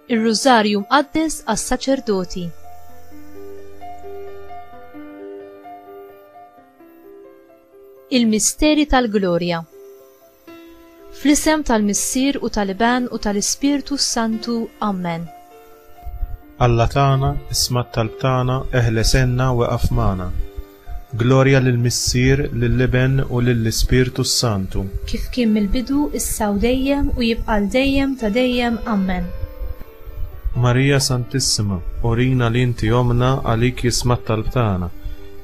Ir-Rużarju mqaddes għas-saċerdoti. Il-misteri tal-glorja. Fl-isem tal-Missier u tal-Iban u tal-Ispirtu Santu. Amen. Alla tagħna, isma' t-talb tagħna, eħlesenna u waqaf magħna. Glorja lill-Missier, lill-Iban u lill-Ispirtu Santu. Kif kien mill-bidu, issa u dejjem u jibqa' dejjem ta' dejjem. Amen. Marija Santissima, urina li inti omna għalik jisma' t-talb tagħna.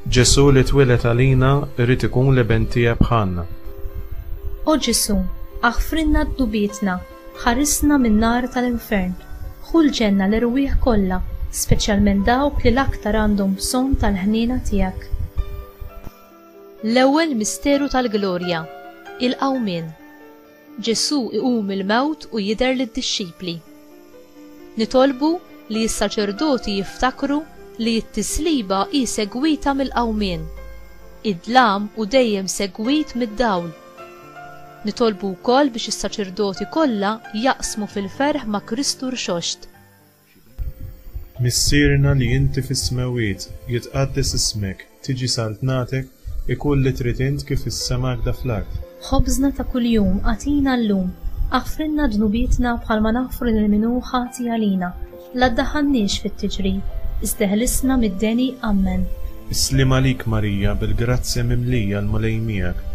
Ġesu li twilet għalina irid ikun l-Iban tiegħek bħalna. O Ġesu, aħfrinna d-dubietna, ħarisna min-nar tal-infern, ħul ġenna l-irwieħ kollha, speċjalment dawk li l-aktar għandhom bżonn tal-ħniena tiegħek. L-ewwel misteru tal-glorja, il-qawmien. Ġesu iqum il-mewt u jidher lid-dixxipli. Nitolbu li s-saċerdoti jiftakru li t-tisliba hi segwita mill-qawmien, id-dlam u dejjem segwit mid-dawl. Nitolbu wkoll biex is-saċerdoti kollha jaqsmu fil-ferħ ma' Kristu rxoxt. Missierna li inti fis-smawiet, jitqaddes ismek, tiġi saltnatek, ikun li trid int kif is-semak da fl-art. Ħobżna ta' kuljum għatina llum, aħfrinna dnubietna bħalma naħfru lil-minu ħati għalina, la ddaħħalniex fit-tiġrib, iżda ħlisna mid-deni. Amen. Islim għalik Marija bil-grazzja mimlija l-mulej miegħek.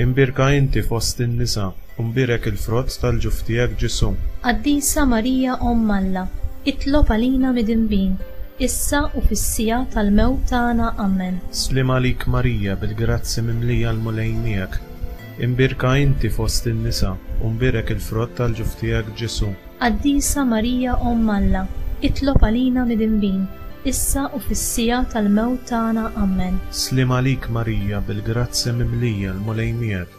Imbirka inti fost in-nisa, u mbirek il-frott tal-ġuf tiegħek Ġesu. Qaddisa Marija Omm Alla, itlob għalina mid-inbin, issa u fis-sija tal-mewt tagħna. Amen. Islim għalik Marija bil-grazzja mimlija l-mulej miegħek. Imbirka inti fost in-nisa, u mbirek il-frott tal-ġuf tiegħek Ġesu. Qaddisa Marija Omm Alla, itlob għalina mid-inbin, issa u fis-sija tal-mewt tagħna. Amen. Slim għalik Marija bil-grazzja mimlija l-mulej miegħek.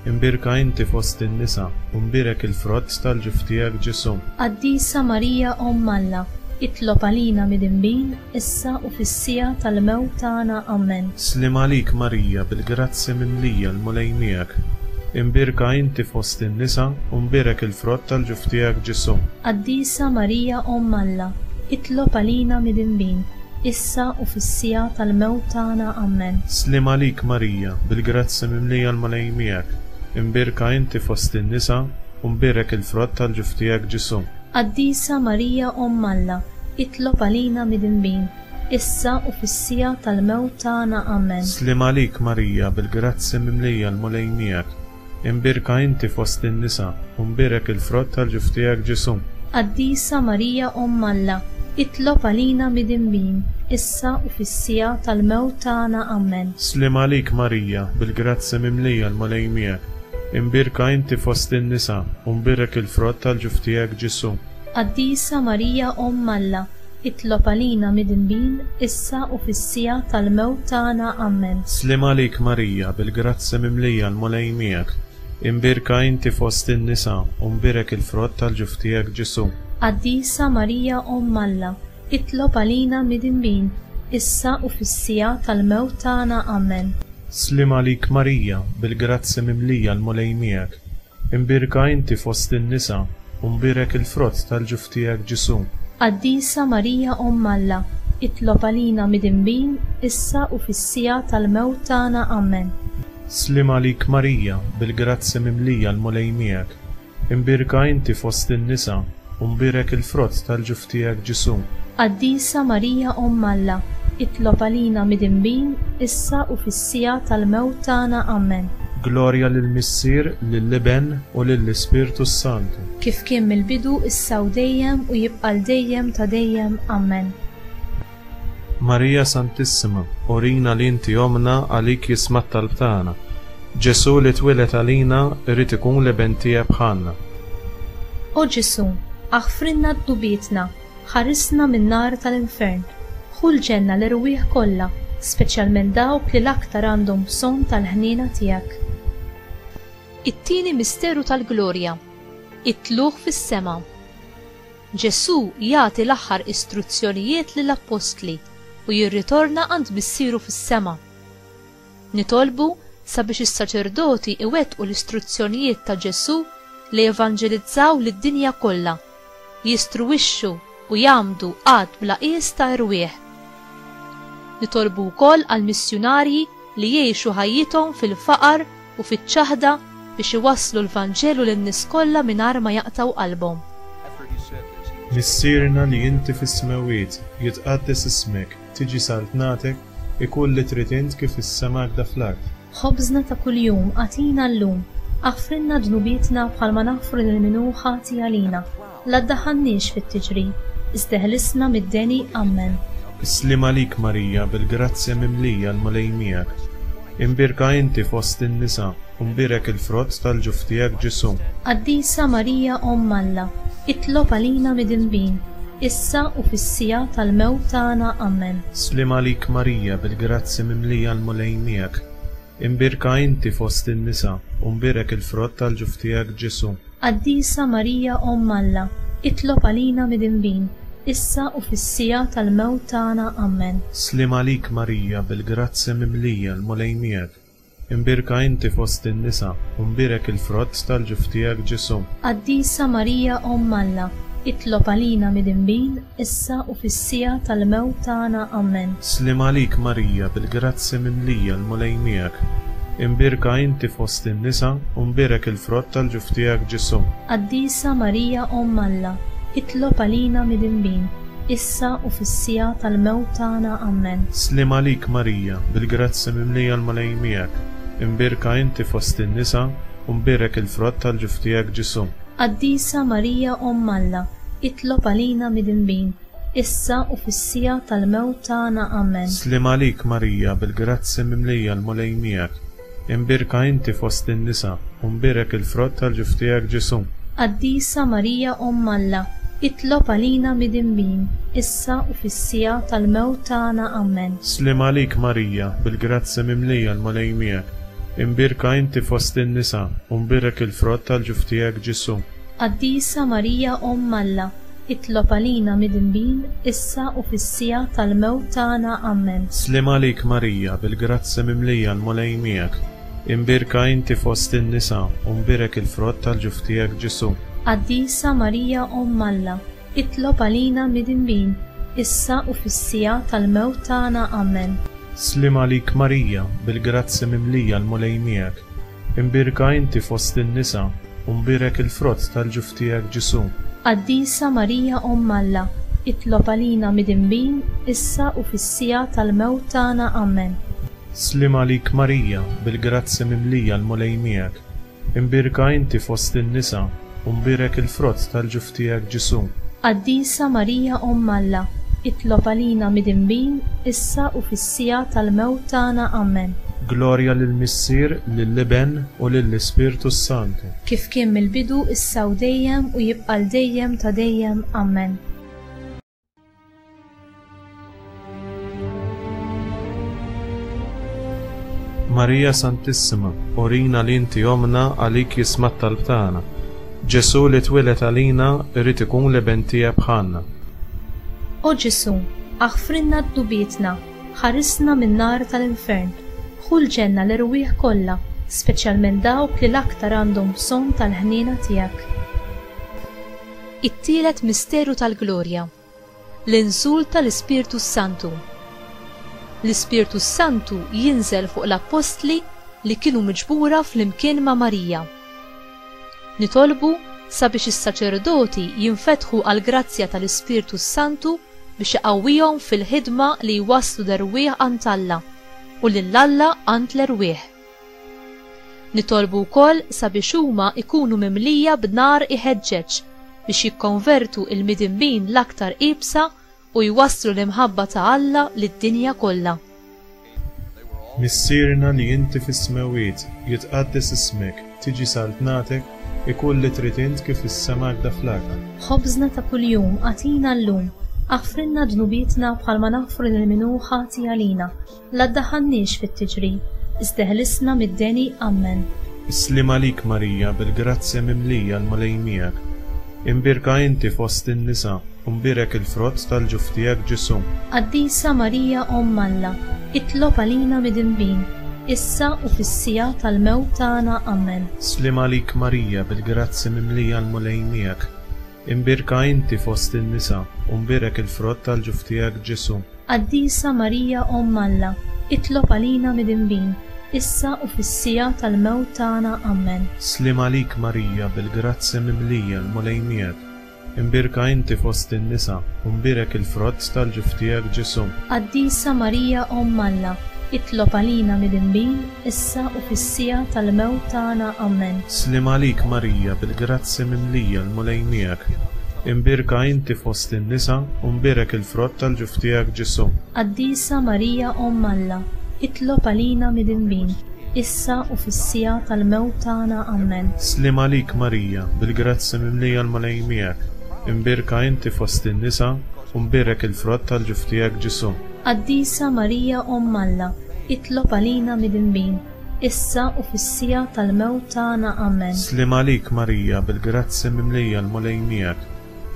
Imbirka inti fost in-nisa, u mbirek il-frott tal-ġuf tiegħek Ġesu. Qaddisa Marija Omm Alla, itlob għalina mid-inbin, issa u fis-sija tal-mewt tagħna. Amen. Slim għalik Marija bil-grazzja mimlija l-mulej miegħek. Imbirka inti fost in-nisa, u mbirek il-frott tal-ġuf tiegħek Ġesu. Qaddisa Marija Omm Alla, itlob għalina mid-inbin, issa u fis-sija tal-mewt tagħna. Amen. Slim għalik Marija bil-grazzja mimlija l-mulej miegħek. Imbirka inti fost in-nisa, u mbirek il-frott tal-ġuf tiegħek Ġesu. Qaddisa Marija Omm Alla, itlob għalina mid-inbin, issa u fis-sija tal-mewt tagħna. Amen. Slim għalik Marija bil-grazzja mimlija l-mulej miegħek. Imbirka inti fost in-nisa, u mbirek il-frott tal-ġuf tiegħek Ġesu. Qaddisa Marija Omm Alla, itlob għalina mid-inbin, issa u fis-sija tal-mewt tagħna. Amen. Slim għalik Marija bil-grazzja mimlija l-mulej miegħek. Imbirka inti fost in-nisa, u mbirek il-frott tal-ġuf tiegħek Ġesu. Qaddisa Marija Omm Alla, itlob għalina mid-inbin, issa u fis-sija tal-mewt tagħna. Amen. Slim għalik Marija bil-grazzja mimlija l-mulej miegħek. Imbirka inti fost in-nisa, u mbirek il-frott tal-ġuf tiegħek Ġesu. Qaddisa Marija Omm Alla, itlob għalina mid-inbin, issa u fis-sija tal-mewt tagħna. Amen. Slim għalik Marija bil-grazzja mimlija l-mulej miegħek. Imbirka inti fost in-nisa, u mbirek il-frott tal-ġuf tiegħek Ġesu. Qaddisa Marija Omm Alla, itlob għalina mid-inbin, issa u fis-sija tal-mewt tagħna. Amen. Slim għalik Marija bil-grazzja mimlija l-mulej miegħek. Imbirka inti fost in-nisa, u mbirek il-frott tal-ġuf tiegħek Ġesu. Qaddisa Marija Omm Alla, itlob għalina mid-inbin, issa u fis-sija tal-mewt tagħna. Amen. Glorja lill-Missier, lill-Iban u lill-Ispirtu Santu. Kif kien mill-bidu, issa u dejjem u jibqa' dejjem ta' dejjem. Amen. Marija Santissima, urina li inti omna għalik jisma' t-talb tagħna. Ġesu li twilet għalina irid ikun l-Iban tiegħek bħalna. O Ġesu, aħfrinna d-dubietna, ħarisna min-nar tal-infern, ħul ġenna l-irwieħ kollha, speċjalment dawk li l-aktar għandhom bżonn tal-ħniena tiegħek. It-tieni misteru tal-glorja, it-tluħ fis-sema. Ġesu jagħti l-aħħar istruzzjonijiet lill-apostli u jirritorna għand missieru fis-sema. Nitolbu sabiex is-saċerdoti iwettqu l-istruzzjonijiet ta' Ġesu li evanġelizzaw lid-dinja kollha, jistruwixxu u jagħmdu qatt bla qies ta' irwieħ. Nitolbu wkoll għall-missjonarji li jgħixu ħajjithom fil-faqar u fiċ-ċaħda biex iwasslu l-Vanġelu lin-nies kollha mingħajr ma jaqtaw qalbhom. Missierna li inti fis-smawiet, jitqaddes ismek, tiġi saltnatek, ikun li trid int kif is-sema għadha fl-ard. Ħobżna ta' kuljum għatina llum, aħfrilna dnubietna bħalma naħfru lil min hu ħati għalina. La ddaħħalniex fit-tiġri, isteħlisna mid-deni Amen. Islim għalik Marija bil-grazzja mimlija l-mulej miegħek. Imbirka inti fost in-nisa, u mbirek il-frott tal-ġuf tiegħek Ġesu. Qaddisa Marija Omm Alla, itlob għalina midinbin, issa u fis-sija tal-mewt tagħna Amen. Islim għalik Marija bil-grazzja mimlija l-mulej miegħek. Imbirka inti fost in-nisa, u mbirek il-frott tal-ġuf tiegħek Ġesu. Qaddisa Marija Omm Alla, itlob għalina midinbin, issa u fis-sija tal-mewt tagħna Amen. Slim għalik Marija bil-grazzja mimlija l-mulej miegħek. Imbirka inti fost in-nisa, u mbirek il-frott tal-ġuf tiegħek Ġesu. Qaddisa Marija Omm Alla, itlob għalina midinbin, issa u fis-sija tal-mewt tagħna Amen. Slim għalik Marija bil-grazzja mimlija l-mulej miegħek. Imbirka inti fost in-nisa, u mbirek il-frott tal-ġuf tiegħek Ġesu. Qaddisa Marija Omm Alla, itlob għalina midinbin, issa u fis-sija tal-mewt tagħna Amen. Slim għalik Marija bil-grazzja mimlija l-mulej miegħek. Imbirka inti fost in-nisa, u mbirek il-frott tal-ġuf tiegħek Ġesu. Qaddisa Marija Omm Alla, itlob għalina midinbin, issa u fis-sija tal-mewt tagħna Amen. Slim għalik Marija bil-grazzja mimlija l-mulej miegħek. Imbirka inti fost in-nisa, u mbirek il-frott tal-ġuf tiegħek Ġesu. Qaddisa Marija Omm Alla, itlob għalina midinbin, issa u fis-sija tal-mewt tagħna Amen. Slim għalik Marija bil-grazzja mimlija l-mulej miegħek. Imbirka inti fost in-nisa, u mbirek il-frott tal-ġuf tiegħek Ġesu. Qaddisa Marija Omm Alla, itlob għalina midinbin, issa u fis-sija tal-mewt tagħna Amen. Slim għalik Marija bil-grazzja mimlija l-mulej miegħek. Imbirka inti fost in-nisa, u mbirek il-frott tal-ġuf tiegħek Ġesu. Qaddisa Marija Omm Alla, itlob għalina midinbin, issa u fis-sija tal-mewt tagħna Amen. Slim għalik Marija bil-grazzja mimlija l-mulej miegħek. Imbirka inti fost in-nisa, u mbirek il-frott tal-ġuf tiegħek Ġesu. Qaddisa Marija Omm Alla, itlob għalina midinbin, issa u fis-sija tal-mewt tagħna Amen. Slim għalik Marija bil-grazzja mimlija l-mulej miegħek. Imbirka inti fost in-nisa, u mbirek il-frott tal-ġuf tiegħek Ġesu. Qaddisa Marija Omm Alla, itlob għalina midinbin, issa u fis-sija tal-mewt tagħna Amen. Glorja lill-Missier, lill-Iben u lill-Ispirtu Santu. Kif kien mill-bidu issa u dejjem u jibqa' dejjem ta' dejjem Amen. Marija Santissima, orina li inti omna għalik jisma' t-talb tagħna. Ġesu li twilet għalina irid ikun l-Iben tiegħek bħalna. O Ġesu, aħfrilna d-dubietna, ħarisna min-nar tal-infern, ħulġenna l-irwieħ kollha, speċjalment dawk li l-aktar għandhom bżonn tal-ħniena tiegħek. It-tielet misteru tal-glorja, l-inżul tal-Ispirtu Santu. L-Ispirtu Santu jinżel fuq l-apostli li kienu miġbura fl-imkien ma' Marija. Nitolbu sabiex is-saċerdoti jinfetħu għal grazzja tal-Ispirtu Santu biex iqawwihom fil-ħidma li jwasslu l-irwieħ għand Alla u lill-Alla għand l-irwieħ. Nitolbu wkoll sabiex huma ikunu mimlija b'nar iħeġġeġ biex jikkonvertu il-midinbin l-aktar qiebsa u jwasslu l-imħabba ta' Alla lid-dinja kollha. Missierna li inti fis-smawiet, jitqaddes ismek, tiġi saltnatek, ikun li trid int kif is-sema għadha fl-ard. Ħobżna ta' kuljum għatina llum, aħfrilna dnubietna bħalma naħfru lil min hu ħati għalina. La ddaħħalniex fit-tiġri, isteħlisna mid-deni Amen. Islim għalik Marija bil-grazzja mimlija l-mulej miegħek. Imbirka inti fost in-nisa, u mbirek il-frott tal-ġuf tiegħek Ġesu. Qaddisa Marija Omm Alla, itlob għalina midinbin, issa u fis-sija tal-mewt tagħna Amen. Slim għalik Marija bil-grazzja mimlija l-mulej miegħek. imbirka inti fost in-nisa u mbirak il-frott tal-ġuf tiegħek Ġesu. Qaddisa Marija Omm Alla, itlob għalina midinbin, issa u fis-sija tal-mewt tagħna. Amen. Slim għalik Marija bil-grazzi mimlija l-mulejmiek, imbirka inti fost in-nisa u mbirak il-frott tal-ġuf tiegħek Ġesu. Qaddisa Marija Omm Alla, itlob għalina midinbin, issa u fis-sija tal-mewt tagħna. Amen. Slim għalik Marija bil-grazzi mimlija l-mulejmiek, imbirka inti fost in-nisa u mbirak il-frott tal-ġuf tiegħek Ġesu. Qaddisa Marija Omm Alla, itlob għalina midinbin, issa u fis-sija tal-mewt tagħna. Amen. Slim għalik Marija bil-grazzi mimlija l-mulejmiek, imbirka inti fost in-nisa u mbirak il-frott tal-ġuf tiegħek Ġesu. Qaddisa Marija Omm Alla, itlob għalina midinbin, issa u fis-sija tal-mewt tagħna. Amen. Slim għalik Marija bil-grazzi mimlija l-mulejmiek,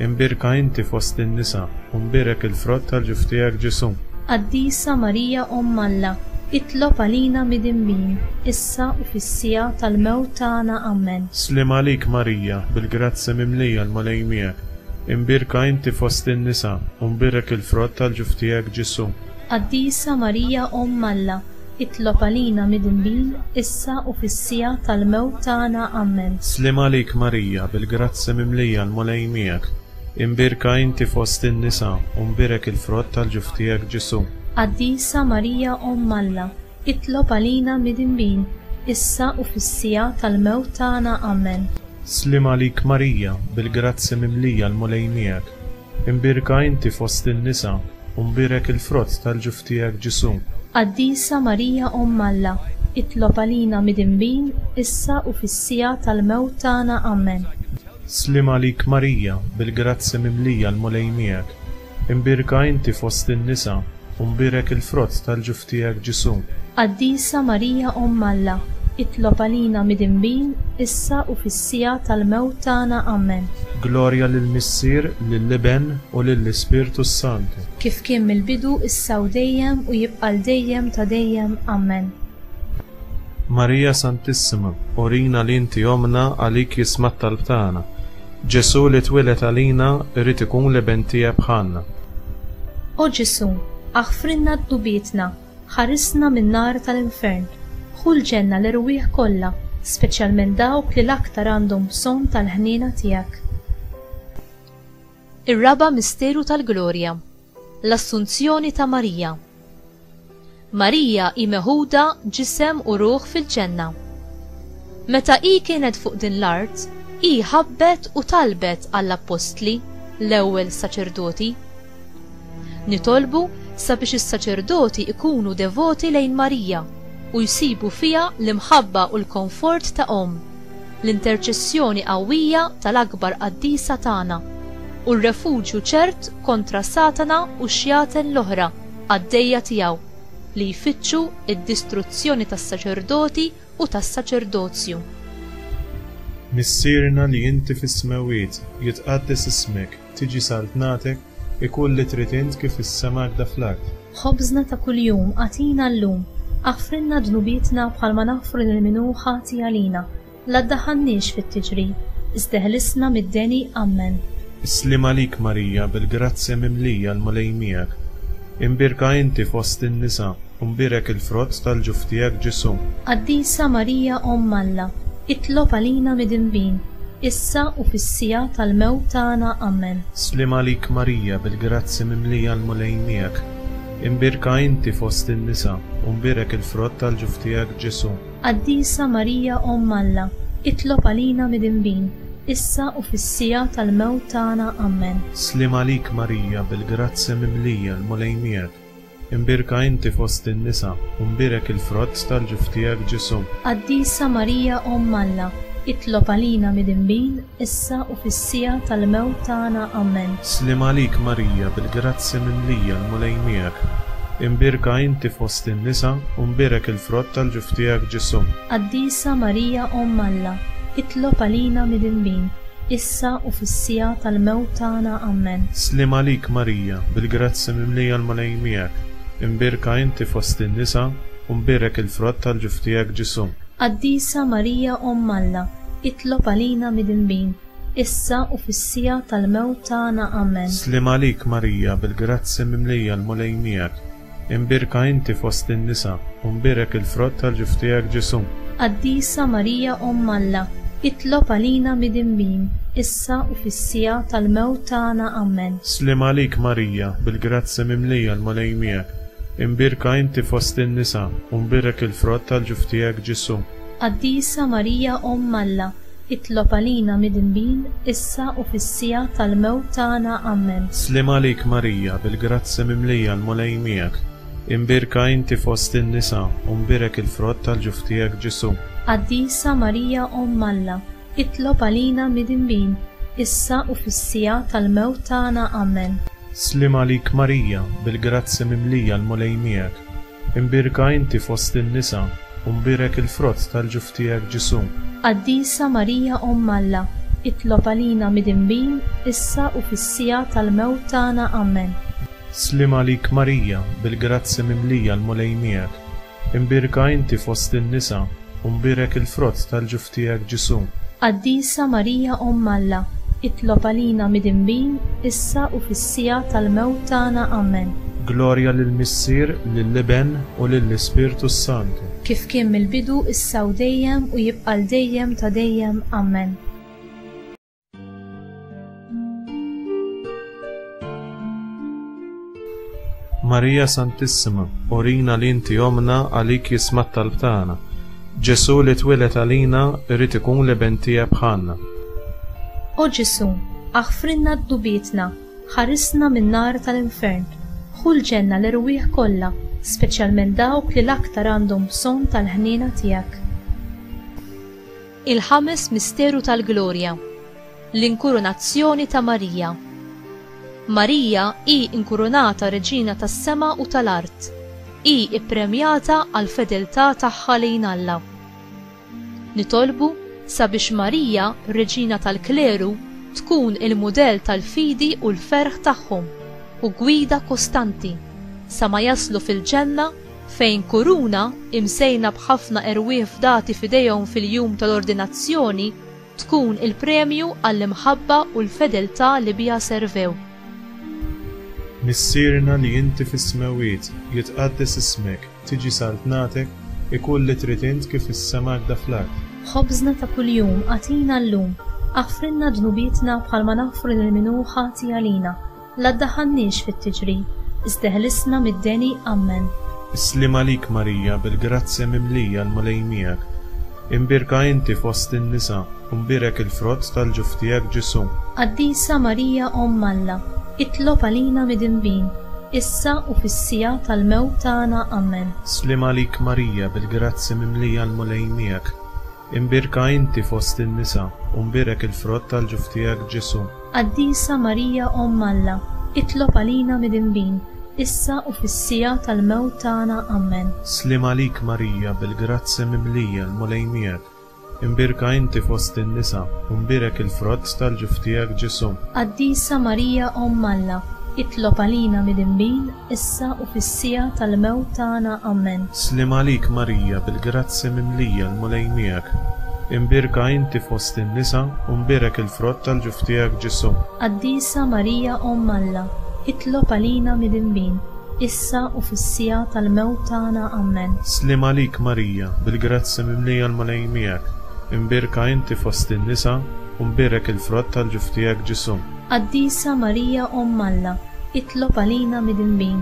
imbirka inti fost in-nisa u mbirak il-frott tal-ġuf tiegħek Ġesu. Qaddisa Marija Omm Alla, itlob għalina midinbin, issa u fis-sija tal-mewt tagħna. Amen. Slim għalik Marija bil-grazzi mimlija l-mulejmiek, imbirka inti fost in-nisa u mbirak il-frott tal-ġuf tiegħek Ġesu. Qaddisa Marija Omm Alla, itlob għalina midinbin, issa u fis-sija tal-mewt tagħna. Amen. Slim għalik Marija bil-grazzi mimlija l-mulejmiek, imbirka inti fost in-nisa u mbirak il-frott tal-ġuf tiegħek Ġesu. Qaddisa Marija Omm Alla, itlob għalina midinbin, issa u fis-sija tal-mewt tagħna. Amen. Slim għalik Marija bil-grazzi mimlija l-mulejmiek, imbirka inti fost in-nisa u mbirak il-frott tal-ġuf tiegħek Ġesu. Qaddisa Marija Omm Alla, itlob għalina midinbin, issa u fis-sija tal-mewt tagħna. Amen. Slim għalik Marija bil-grazzi mimlija l-mulejmiek, imbirka inti fost in-nisa u mbirak il-frott tal-ġuf tiegħek Ġesu. Qaddisa Marija Omm Alla, itlob għalina midinbin, issa u fis-sija tal-mewt tagħna. Amen. Glorja lill-Missier, lill-Iben u lill-Ispirtu Santu. Kif kien mill-bidu, issa u dejjem u jibqa' dejjem ta' dejjem. Amen. Marija Santissima, urina li inti omna għalik jisma' t-talb tagħna. Ġesu li twilet għalina irid ikun l-Iben tiegħek bħalna. O Ġesu, aħfrinna d-dubietna, ħarisna min-nar tal-infern, ħul ġenna l-irwieħ kollha, speċjalment dawk li l-aktar għandhom bżonn tal-ħniena tiegħek. Ir-raba' misteru tal-Glorja, l-Assunzjoni ta' Marija. Marija hi meħuda ġisem u ruħ fil-ġenna. Meta hi kienet fuq din l-art, hi ħabbet u talbet għall-Apostli, l-ewwel saċerdoti. Nitolbu sabiex is-saċerdoti ikunu devoti lejn Marija u jsibu fiha l-imħabba u l-komfort ta' Omm, l-interċessjoni qawwija tal-akbar qaddisa tagħna u r-refuġju ċert kontra Satana u x-xjaten l-oħra għaddejja tiegħu li jfittxu id-distruzzjoni tas-saċerdoti u tas-saċerdozju. Missierna li inti fis-smawiet jitqaddes ismek, tiġi saltnatek, ikun li trid int kif is-sema għadha fl-art. Ħobżna ta' kuljum għatina llum, aħfrinna dnubietna bħalma naħfru lil-minu ħati għalina, la ddaħħalniex fit-tiġrib, iżdeħlisna mid-deni. Amen. Slim għalik Marija bil-grazzi mimlija l-mulejmiek, imbirka inti fost in-nisa u mbirak il-frott tal-ġuf tiegħek Ġesu. Qaddisa Marija Omm Alla, itlob għalina midinbin, issa u fis-sija tal-mewt tagħna. Amen. Slim għalik Marija bil-grazzi mimlija l-mulejmiek, imbirka inti fost in-nisa u mbirak il-frott tal-ġuf tiegħek Ġesu. Qaddisa Marija Omm Alla, itlob għalina midinbin, issa u fis-sija tal-mewt tagħna. Amen. Slim għalik Marija bil-grazzi mimlija l-mulejmiek, imbirka inti fost in-nisa u mbirak il-frott tal-ġuf tiegħek Ġesu. Qaddisa Marija Omm Alla, itlob għalina midinbin, issa u fis-sija tal-mewt tagħna. Amen. Slim għalik Marija bil-grazzi mimlija l-mulejmiek, imbirka inti fost in-nisa u mbirak il-frott tal-ġuf tiegħek Ġesu. Qaddisa Marija Omm Alla, itlob għalina midinbin, issa u fis-sija tal-mewt tagħna. Amen. Slim għalik Marija bil-grazzi mimlija l-mulejmiek, imbirka inti fost in-nisa u mbirak il-frott tal-ġuf tiegħek Ġesu. Qaddisa Marija Omm Alla, itlob għalina midinbin, issa u fis-sija tal-mewt tagħna. Amen. Slim għalik Marija, bil-grazzi mimlija l-mulej miegħek. Imbirka inti fost in-nisa, u mbirek il-frott tal-ġuf tiegħek Ġesu. Qaddisa Marija Umm Alla, itlob għalina midinbin, issa u fis-sija tal-mewt tagħna. Amen. Slim għalik Marija, bil-grazzi mimlija l-mulej miegħek. Imbirka inti fost in-nisa, u mbirek il-frott tal-ġuf tiegħek Ġesu. Qaddisa Marija Umm Alla, itlob għalina midinbin, issa u fis-sija tal-mewt tagħna. Amen. Slim għalik Marija, bil-grazzi mimlija l-mulej miegħek. Imbirka inti fost in-nisa, u mbirek il-frott tal-ġuf tiegħek Ġesu. Qaddisa Marija Umm Alla, itlob għalina midinbin, issa u fis-sija tal-mewt tagħna. Amen. Slim għalik Marija, bil-grazzi mimlija l-mulej miegħek. Imbirka inti fost in-nisa, u mbirek il-frott tal-ġuf tiegħek Ġesu. Qaddisa Marija Umm Alla, itlob għalina midinbin, issa u fis-sija tal-mewt tagħna. Amen. Slim għalik Marija, bil-grazzi mimlija l-mulej miegħek. Imbirka inti fost in-nisa, u mbirek il-frott tal-ġuf tiegħek Ġesu. Qaddisa Marija Umm Alla, itlob għalina midinbin, issa u fis-sija tal-mewt tagħna. Amen. Glorja lill-Missier, lill-Iben u lill-Ispirtu Santu. Kif kien mill-bidu, issa u dejjem u jibqa' l-dejjem ta' dejjem. Amen. Marija Santissima, urina li inti omna għalik jisma' t-talb tagħna. Ġesu li twilet għalina irid ikun l-Iben tiegħek bħalna. O Ġesu, aħfrinna d-dubietna, ħarisna min-nar tal-infern, ħul ġenna l-irwieħ kollha, speċjalment dawk li l-aktar għandhom bżonn tal-ħniena tiegħek. Il-ħames misteru tal-Glorja, l-inkurunazzjoni ta' Marija. Marija hi inkurunata Reġina tas-sema u tal-art, hi ippremjata għal fedeltà tagħha lejn Alla. Nitolbu sabiex Marija, Reġina tal-Kleru, tkun il-mudell tal-fidi u l-ferħ tagħhom u gwida kostanti sa ma jaslu fil-ġenna fejn kuruna imsejna bħafna erwieħ fdati f'idejhom fil-jum tal-ordinazzjoni tkun il-premju għall-imħabba u l-fedeltà li biha servew. Missierna li inti fis-smawiet, jitqaddes ismek, tiġi saltnatek, ikun li trid int kif is-sema għadda fl-art. Ħobżna ta' kuljum għatina llum, aħfrinna dnubietna bħalma naħfru lil-minu ħati għalina, la ddaħħalniex fit-tiġri, iżdeħlisna mid-deni. Amen. Slim għalik Marija, bil-grazzi mimlija l-mulej miegħek. Imbirka inti fost in-nisa, u mbirek il-frott tal-ġuf tiegħek Ġesu. Qaddisa Marija Umm Alla, itlob għalina midinbin, issa u fis-sija tal-mewt tagħna. Amen. Slim għalik Marija, bil-grazzi mimlija l-mulej miegħek. Imbirka inti fost in-nisa, u mbirek il-frott tal-ġuf tiegħek Ġesu. Qaddisa Marija Umm Alla, itlob għalina midinbin, issa u fis-sija tal-mewt tagħna. Amen. Slim għalik Marija, bil-grazzi mimlija l-mulej miegħek. Imbirka inti fost in-nisa, u mbirek il-frott tal-ġuf tiegħek Ġesu. Qaddisa Marija Umm Alla, itlob għalina midinbin, issa u fis-sija tal-mewt tagħna. Amen. Slim għalik Marija, bil-grazzi mimlija l-mulej miegħek. Imbirka inti fost in-nisa, u mbirek il-frott tal-ġuf tiegħek Ġesu. Qaddisa Marija Umm Alla, itlob għalina midinbin, issa u fis-sija tal-mewt tagħna. Amen. Slim għalik Marija, bil-grazzi mimlija l-mulej miegħek. Imbirka inti fost in-nisa, u mbirek il-frott tal-ġuf tiegħek Ġesu. Qaddisa Marija Umm Alla, itlob għalina midinbin,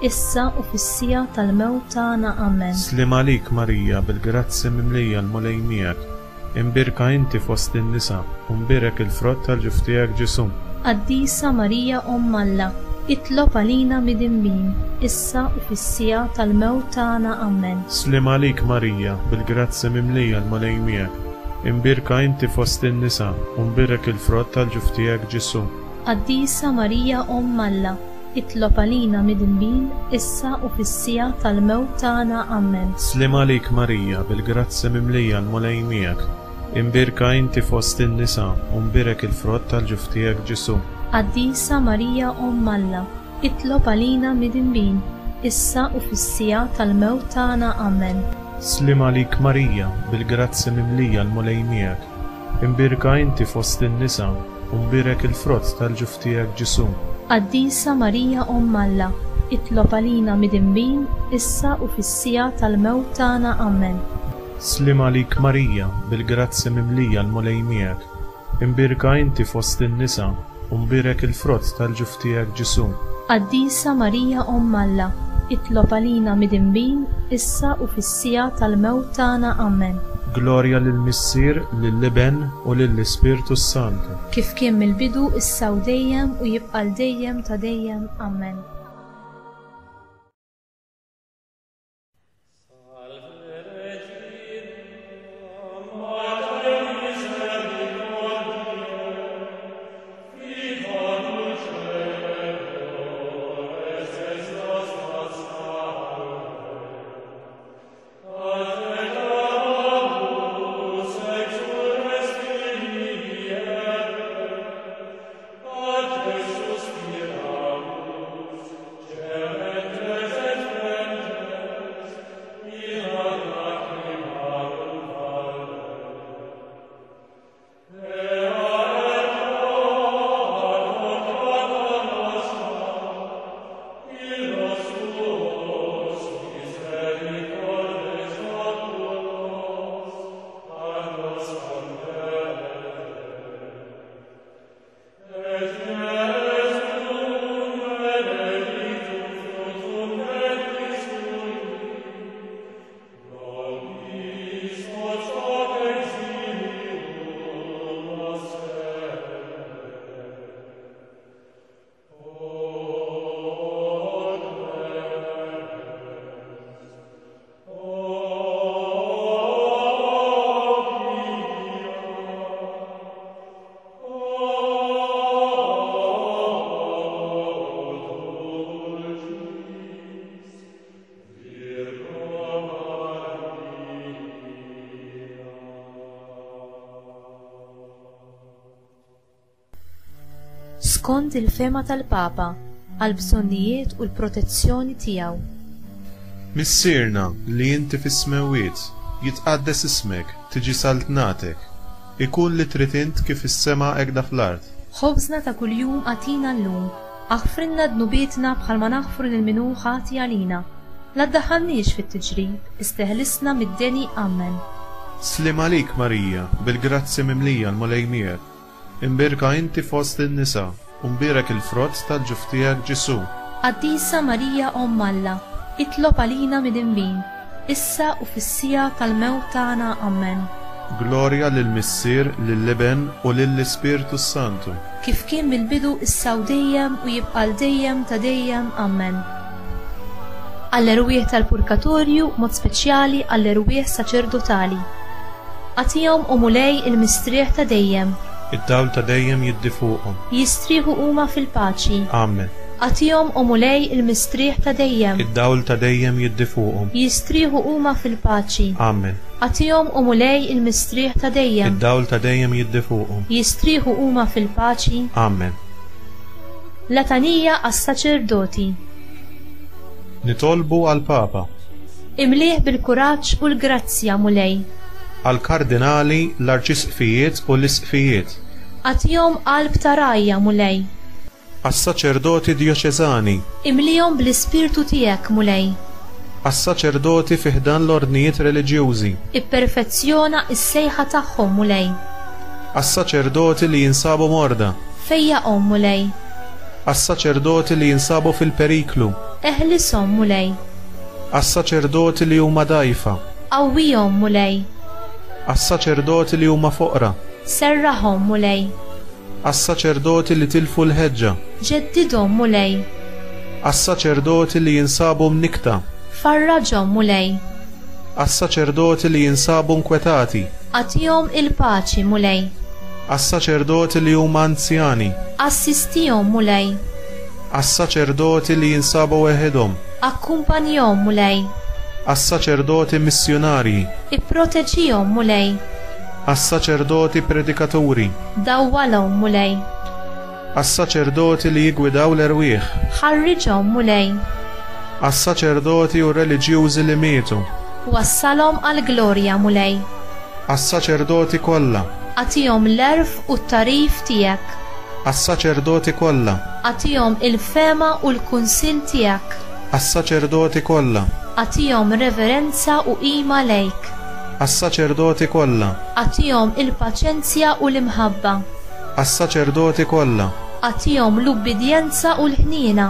issa u fis-sija tal-mewt tagħna. Amen. Slim għalik Marija, bil-grazzi mimlija l-mulej miegħek. Imbirka inti fost in-nisa, u mbirek il-frott tal-ġuf tiegħek Ġesu. Qaddisa Marija Umm Alla, itlob għalina midinbin, issa u fis-sija tal-mewt tagħna. Amen. Slim għalik Marija, bil-grazzi mimlija l-mulej miegħek. Imbirka inti fost in-nisa, u mbirek il-frott tal-ġuf tiegħek Ġesu. Qaddisa Marija Umm Alla, itlob għalina midinbin, issa u fis-sija tal-mewt tagħna. Amen. Slim għalik Marija, bil-grazzi mimlija l-mulej miegħek. Imbirka inti fost in-nisa, u mbirek il-frott tal-ġuf tiegħek Ġesu. Qaddisa Marija Umm Alla, itlob għalina midinbin, issa u fis-sija tal-mewt tagħna. Amen. Slim għalik Marija, bil-grazzi mimlija l-mulej miegħek. imbirka inti fost in-nisa u mbirek il-frott tal-ġuf tiegħek Ġesù. Qaddisa Marija Omm Alla, itlob għalina midinbin issa u fis-sija tal-mewt tagħna. Amen. Slim għalik Marija, bil-grazzi mimlija l-mulej miegħek. Imbirka inti fost in-nisa u mbirek il-frott tal-ġuf tiegħek Ġesù. Qaddisa Marija Omm Alla, itlob għalina midinbin issa u fis-sija tal-mewt tagħna. Amen. Glorja lill-Missier, lill-Iben u lill-Ispirtu Santu. Kif kien mill-bidu issa u dejjem u jibqa' l-dejjem ta' dejjem. Amen. Skont il-fema tal-Papa għal bżonnijiet u l-protezzjoni tiegħu. Missierna li inti fis-smewiet, jitqaddes ismek, tiġi saltnatek, ikun li trid int kif is-sema hekk fl-ard. Ħobżna ta' kuljum għatina llum, aħfrilna dnubietna bħalma naħfru lil-minu ħati għalina. La ddaħħalniex fit-tiġrib, isteħlisna mid-deni. Amen. Slim għalik Marija, bil-grazzi mimlija l-mulej miegħek. Imbirka inti fost in-nisa u mbirek il-frott tal-ġuf tiegħek Ġesù. Qaddisa Marija Omm Alla, itlob għalina midinbin issa u fis-sija tal-mewt tagħna. Amen. Glorja lill-Missier, lill-Iben u lill-Ispirtu Santu. Kif kien mill-bidu issa u dejjem u jibqa' l-dejjem ta' dejjem. Amen. Għall-erwieħ tal-Purgatorju, mod speċjali għall-erwieħ saċerdotali. Għatihom u mulej il-mistrieħ ta' dejjem. Id-dawl ta' dejjem jiddi fuqhom. Jistrieħu huma fil-paċi. Amen. Għatihom u mulej il-mistrieħ ta' dejjem. Id-dawl ta' dejjem jiddi fuqhom. Jistrieħu huma fil-paċi. Amen. Għatihom u mulej il-mistrieħ ta' dejjem. Id-dawl ta' dejjem jiddi fuqhom. Jistrieħu huma fil-paċi. Amen. Latanija għas-saċerdoti. Nitolbu għal-Papa. Imlih bil-kuraġġ u l-grazzja mulej. Għal-kardinali, l-arċisqfijiet u l-isqfijiet. Għatihom qalb ta' rajja mulej. Għas-saċerdoti dioċeżani. Imlihom bl-ispirtu tiegħek mulej. Għas-saċerdoti fiħdan l-ordnijiet reliġjużi. Ipperfezzjona s-sejħa tagħhom mulej. Għas-saċerdoti li jinsabu morda. Fejjaqhom mulej. Għas-saċerdoti li jinsabu fil-periklu. Eħlishom mulej. Għas-saċerdoti li huma dgħajfa. Qawwihom mulej. Għas-saċerdoti li huma foqra. Serraħhom mulej. Għas-saċerdoti li tilfu l-ħeġġa. Ġeddidhom mulej. Għas-saċerdoti li jinsabu mnikta. Farraġhom mulej. Għas-saċerdoti li jinsabu nkwetati. Għatihom il-paċi mulej. Għas-saċerdoti li huma anzjani. Assistihom mulej. Għas-saċerdoti li jinsabu weħedhom. Akkumpanjahom mulej. Għas-saċerdoti missjonarji. Ipproteġihom mulej. Għas-saċerdoti predikaturi. Dawwalhom mulej. Għas-saċerdoti li jigwidaw l-erwieħ. Ħarriġhom mulej. Għas-saċerdoti u reliġjużi li mietu. Wassalhom għall-glorja mulej. Għas-saċerdoti kollha. Għatihom l-erf u t-tarif tiegħek. Għas-saċerdoti kollha. Għatihom il-fema u l-kunsill tiegħek. Għas-saċerdoti kollha. Għatihom reverenza u qima lejk. Għas-saċerdoti kollha. Għatihom il-paċenzja u l-imħabba. Għas-saċerdoti kollha. Għatihom l-ubbidjenza u l-ħniena.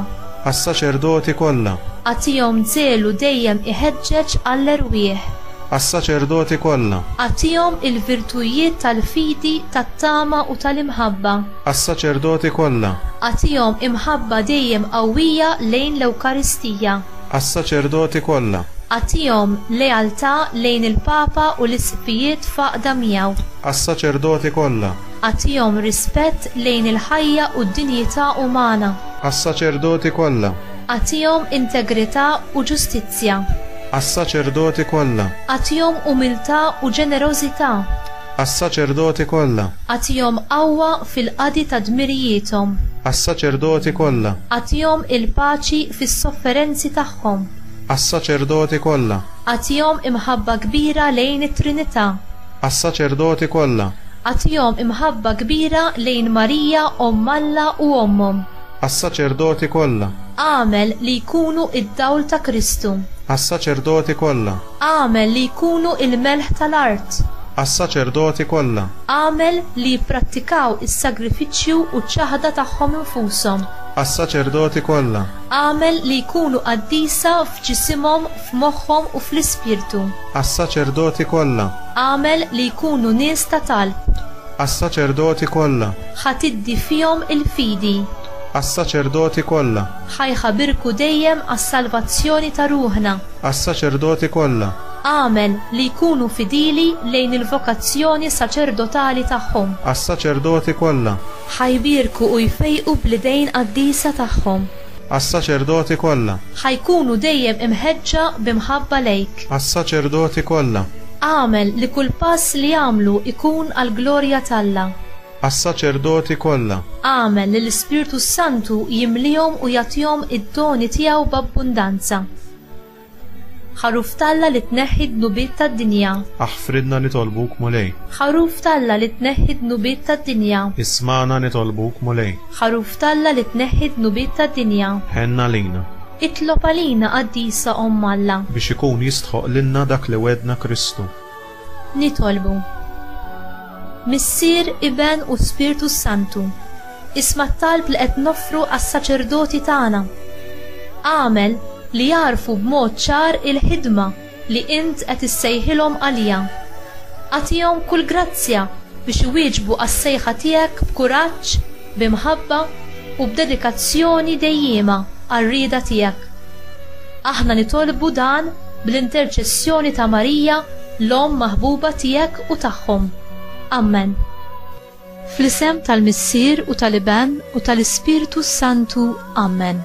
Għas-saċerdoti kollha. Għatihom żelu dejjem iħeġġeġ għall-erwieħ. Għas-saċerdoti kollha. Għatihom il-virtujiet tal-fidi, tat-tama u tal-imħabba. Għas-saċerdoti kollha. Għatihom imħabba dejjem qawwija lejn l-Ewkaristija. Għas-saċerdoti kollha. Għatihom lealtà lejn il-Papa u l-isfijiet faqda miegħu. Għas-saċerdoti kollha. Għatihom rispett lejn il-ħajja u d-dinjità umana. Għas-saċerdoti kollha. Għatihom integrità u ġustizzja. Għas-saċerdoti kollha. Għatihom umiltà u ġenerożità. Għas-saċerdoti kollha. Għatihom qawwa fil-qadi ta' dmirijietom. Għas-saċerdoti kollha. Għatihom il-paċi fis-sofferenzi tagħhom. Għas-saċerdoti kollha. Għatihom imħabba kbira lejn it-Trinità. Għas-saċerdoti kollha. Għatihom imħabba kbira lejn Marija Omm Alla u ommhom. Għas-saċerdoti kollha. Għamel li jkunu id-dawl ta' Kristu. Għas-saċerdoti kollha. Għamel li jkunu il-melħ tal-art. Għas-saċerdoti kollha. Għamel li jipprattikaw is-sagrifiċċju u ċ-ċaħda tagħhom infushom. Għas-saċerdoti kollha. Għamel li jkunu qaddisa f'ġisimhom, f'moħħhom u fl-ispirtu. Għas-saċerdoti kollha. Għamel li jkunu nies ta' talb. Għas-saċerdoti kollha. Ħatiddi fihom il-fidi. Għas-saċerdoti kollha. Ħajħabirku dejjem għas-salvazzjoni ta' ruħna. Għas-saċerdoti kollha. Għamel li jkunu fidili lejn il-vokazzjoni saċerdotali tagħhom. Għas-saċerdoti kollha. Ħajbirku u jfejqu bl-idejn qaddisa tagħhom. Għas-saċerdoti kollha. Ħajkunu dejjem imħeġġa b'imħabba lejk. Għas-saċerdoti kollha. Għamel li kull pass li jagħmlu ikun għall-glorja t'Alla. Għas-saċerdoti kollha. Għamel li l-Ispirtu Santu jimlihom u jagħtihom id-doni tiegħu b'abbundanza. Ħaruf t'Alla li tneħħi d-nubiet tad-dinja. Aħfridna nitolbuk mulej. Ħaruf t'Alla li tneħħi d-nubiet tad-dinja. Ismana nitolbuk mulej. Ħaruf t'Alla li tneħħi d-nubiet tad-dinja. Ħenna lina. Itlob għalina qaddisa Omm Alla biex ikun jistħoq lilna dak li wedna Kristu. Nitolbu. Missier, Iben u Spiritu Santu, isma' t-talb li qed noffru għas-saċerdoti tagħna. Għamel li jarfu b'mod ċar il-ħidma li int qed issejħilhom għalija. Għatihom kull grazzja biex iwieġbu għas-sejħa tiegħek b'kuraġġ, b'imħabba u b'dedikazzjoni dejjiema għar-rieda tiegħek. Aħna nitolbu dan bl-interċessjoni ta' Marija, l-Omm maħbuba tiegħek u tagħhom. Amen. Fl-isem tal-Missier u tal-Iben u tal-Ispiritu Santu. Amen.